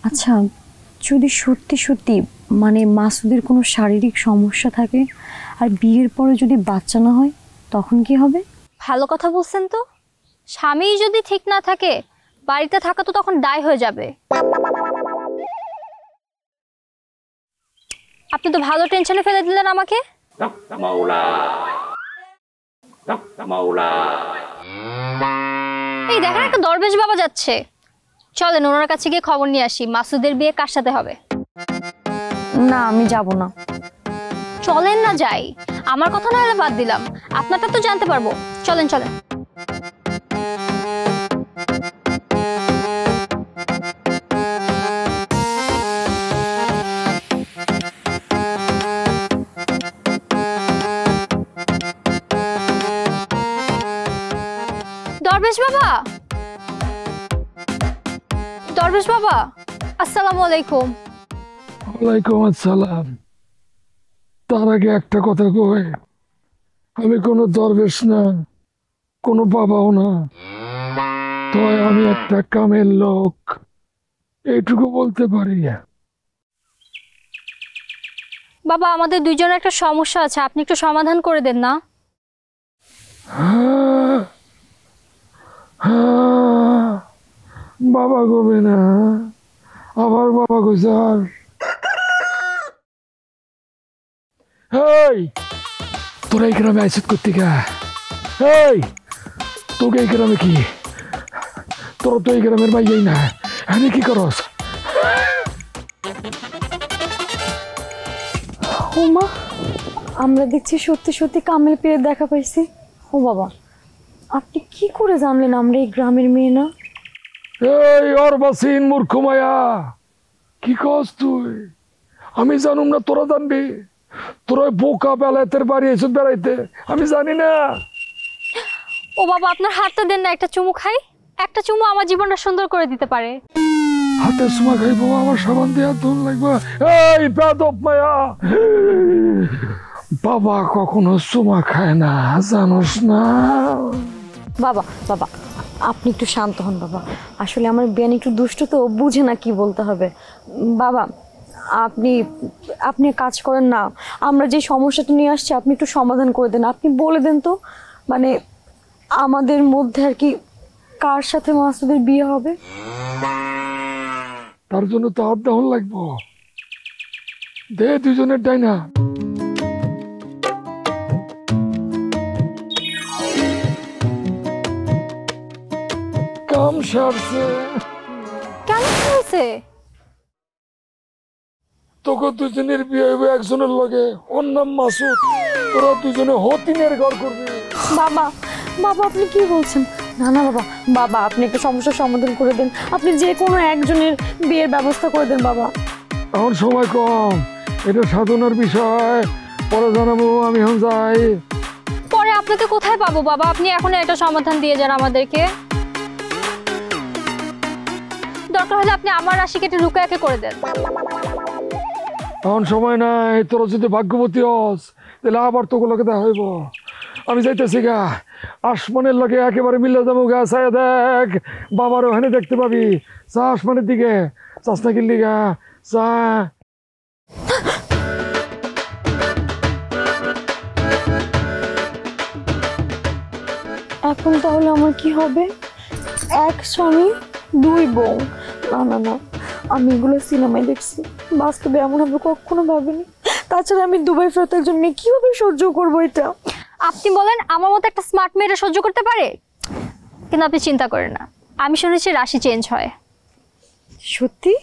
আচ্ছা, যদি সত্যি সত্যি মানে মাসুদের কোনো শারীরিক সমস্যা থাকে আর বিয়ের পরে যদি বাচ্চা না হয় তখন কি হবে? ভালো কথা বলছেন তো। স্বামী যদি ঠিক না থাকে বাড়িতে থাকা তো তখন দায় হয়ে যাবে। আপনি তো ভালো টেনশনে ফেলে দিলেন আমাকে। এই দেখেন একটা দরবেশ বাবা যাচ্ছে, চলেন ওনার কাছে গিয়ে খবর নিয়ে আসি মাসুদের বিয়ে কার সাথে হবে। না, আমি যাব না। চলেন না যাই, আমার কথা না হলে বাদ দিলাম, আপনারটা তো জানতে পারবো। চলেন চলেন। দরবেশ বাবা, দরবেশ বাবা, আসসালামু আলাইকুম। ওয়ালাইকুম আসসালাম। তার আগে একটা কথা কই, আমি কোনো দরবেশ না, কোনো বাবাও না, তবে আমি একটা কামের লোক, এইটুকু বলতে পারি। বাবা আমাদের দুইজনের একটা সমস্যা আছে, আপনি একটু সমাধান করে দেন না। বাবা গবে না, আবার বাবা গোসার। এই তোরা এই গ্রামে আইসত করতে গা? এই তোকে এই গ্রামে কি, তোরা তো এই গ্রামের বাইয়াই না, আমি কি করস? ও মা, আমরা দেখছি সত্যি সত্যি কামেল পেয়ে দেখা পাইছি। ও বাবা, আপনি কি করে জানলেন আমরা এই গ্রামের মেয়ে না? এই অর্বাসীন মূর্খ মায়া, কি কস তুই? আমি জানুম না তোরা জানবি? তোরা বোকা বেলাতের বাড়ি এসে বেড়াইতে, আমি জানি না। ও বাবা আপনার হাতটা দেন না, একটা চুমু খাই। একটা চুমু আমার জীবনটা সুন্দর করে দিতে পারে। হাতে চুমা খাইবো, আমার সাবান দিয়ে ধুন লাগবে? এই বেদব মায়া, বাবা কখনো চুমা খায় না, জানোস না? বাবা বাবা, আপনি একটু শান্ত হন বাবা। আসলে আমার বেন একটু দুষ্ট, তো বুঝে না কি বলতে হবে। বাবা আপনি আপনি কাজ করেন না, আমরা যে সমস্যাটা নিয়ে আসছি আপনি একটু সমাধান করে দেন। আপনি বলে দেন তো, মানে আমাদের মধ্যে আর কি কার সাথে মাসুদের বিয়ে হবে? তার জন্য তো হাত দেওয়ান লাগবো। দে দুজনের ডাইনা। কাম সারছে। কেন বলছে? তোকে দুজনের বিয়ে হইবে একজনের লগে, ওর নাম মাসুদ। তোরা দুজনে হতিনের ঘর করবি। বাবা বাবা আপনি কি বলছেন? না না বাবা, বাবা আপনি একটা সমস্যার সমাধান করে দেন। আপনি যে কোনো একজনের বিয়ের ব্যবস্থা করে দেন বাবা। এখন সময় কম, এটা সাধনার বিষয়, পরে জানাবো। আমি এখন যাই। পরে আপনাকে কোথায় পাবো বাবা? আপনি এখন একটা সমাধান দিয়ে যান আমাদেরকে। দরকার হলে আপনি আমার রাশি কেটে রুকায়াকে করে দেন। এখন সময় নাই, তোরা যদি ভাগ্যবতী হস তাহলে আবার তোগুলোকে দেখা হইব। আমি যাইতেছি গা, আসমানের লগে একেবারে মিলে যাবো গা। চাই দেখ, বাবার ওখানে দেখতে পাবি। চা আসমানের দিকে, চাষ না কিনলি গা, চা। এখন তাহলে আমার কি হবে? এক স্বামী দুই বউ? না না না, আমি এগুলো সিনেমায় দেখছি, বাস্তবে এমন হবে কখনো ভাবিনি। তাছাড়া আমি দুবাই ফেরত একজন মেয়ে কিভাবে সহ্য করবো এটা? আপনি বলেন আমার মতো একটা স্মার্ট মেয়েটা সহ্য করতে পারে? কিন্তু আপনি চিন্তা করেন না, আমি শুনেছি রাশি চেঞ্জ হয়। সত্যি?